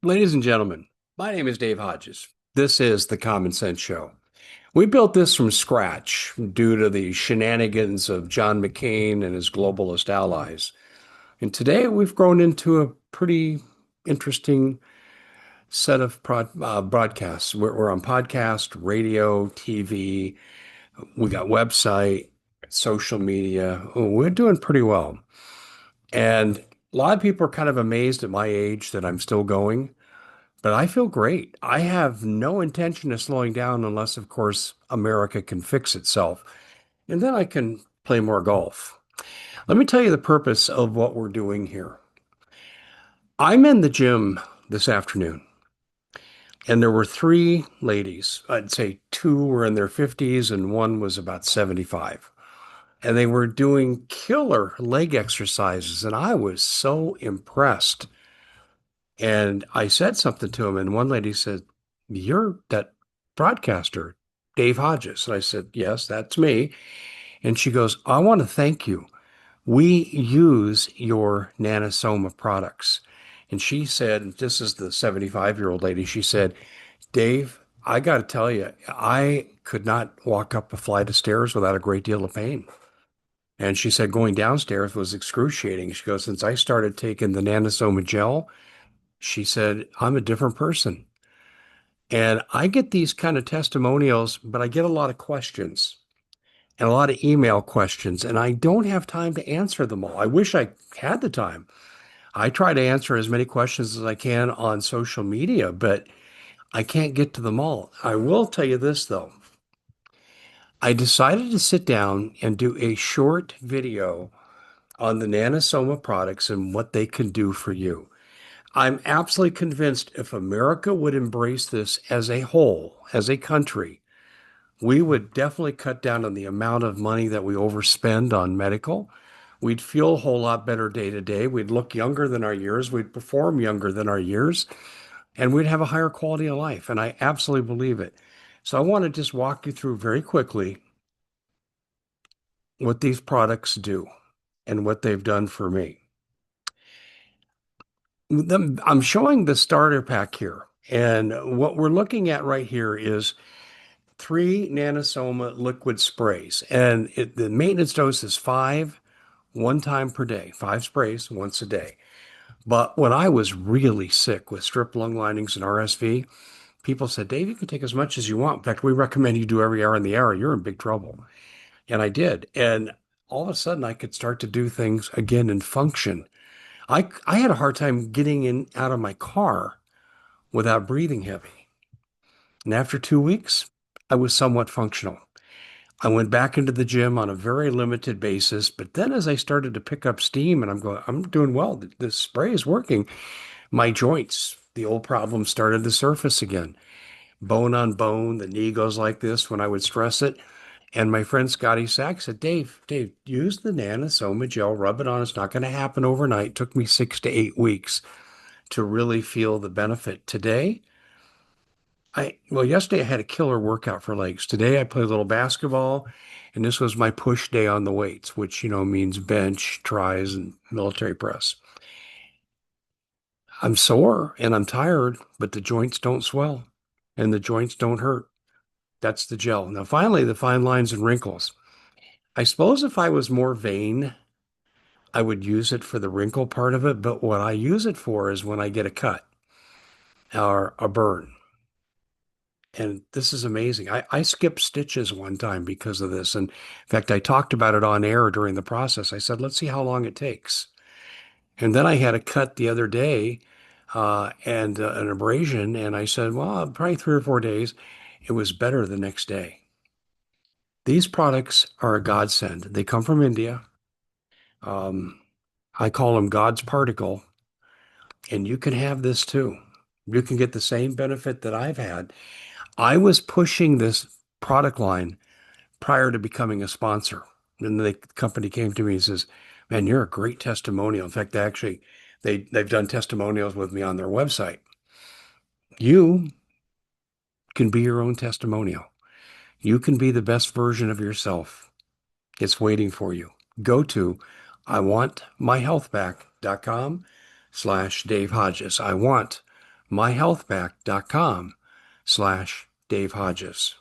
Ladies and gentlemen, my name is Dave Hodges. This is the Common Sense Show. We built this from scratch due to the shenanigans of John McCain and his globalist allies. And today we've grown into a pretty interesting set of broadcasts. We're on podcast, radio, TV, we got website, social media. We're doing pretty well. And a lot of people are kind of amazed at my age that I'm still going. But I feel great. I have no intention of slowing down unless, of course, America can fix itself. And then I can play more golf. Let me tell you the purpose of what we're doing here. I'm in the gym this afternoon, and there were three ladies. I'd say two were in their 50s and one was about 75. And they were doing killer leg exercises, and I was so impressed. And I said something to him, and one lady said, "You're that broadcaster, Dave Hodges." And I said, "Yes, that's me." And she goes, "I want to thank you. We use your Nanosoma products." And she said, and this is the 75-year-old lady, she said, "Dave, I got to tell you, I could not walk up a flight of stairs without a great deal of pain." And she said going downstairs was excruciating. She goes, "Since I started taking the Nanosoma gel," she said, "I'm a different person." And I get these kind of testimonials, but I get a lot of questions and a lot of email questions, and I don't have time to answer them all. I wish I had the time. I try to answer as many questions as I can on social media, but I can't get to them all. I will tell you this, though. I decided to sit down and do a short video on the Nanosoma products and what they can do for you. I'm absolutely convinced if America would embrace this as a whole, as a country, we would definitely cut down on the amount of money that we overspend on medical. We'd feel a whole lot better day to day. We'd look younger than our years. We'd perform younger than our years, and we'd have a higher quality of life. And I absolutely believe it. So I want to just walk you through very quickly what these products do and what they've done for me. I'm showing the starter pack here. And what we're looking at right here is three nanosoma liquid sprays. And the maintenance dose is five, one time per day, five sprays once a day. But when I was really sick with strep lung linings and RSV, people said, "Dave, you can take as much as you want. In fact, we recommend you do every hour in the hour. You're in big trouble." And I did. And all of a sudden, I could start to do things again and function. I had a hard time getting in out of my car without breathing heavy. And after 2 weeks, I was somewhat functional. I went back into the gym on a very limited basis, but then as I started to pick up steam and I'm going, I'm doing well. This spray is working. My joints, the old problems started to surface again. Bone on bone, the knee goes like this when I would stress it. And my friend Scotty Sachs said, Dave, use the Nanosoma gel, rub it on. It's not going to happen overnight. It took me 6 to 8 weeks to really feel the benefit. Today, yesterday I had a killer workout for legs. Today I played a little basketball, and this was my push day on the weights, which, means bench, tries, and military press. I'm sore and I'm tired, but the joints don't swell and the joints don't hurt. That's the gel. Now, finally, the fine lines and wrinkles. I suppose if I was more vain, I would use it for the wrinkle part of it, but what I use it for is when I get a cut or a burn. And this is amazing. I skipped stitches one time because of this. And in fact, I talked about it on air during the process. I said, let's see how long it takes. And then I had a cut the other day and an abrasion. And I said, well, probably 3 or 4 days. It was better the next day. These products are a godsend. They come from India. Um, I call them God's particle. And you can have this too. You can get the same benefit that I've had. I was pushing this product line prior to becoming a sponsor. And the company came to me and says, "Man, you're a great testimonial." In fact, they've done testimonials with me on their website. You can be your own testimonial. You can be the best version of yourself. It's waiting for you. Go to iwantmyhealthback.com/Dave Hodges. I want myhealthpack.com/Dave Hodges.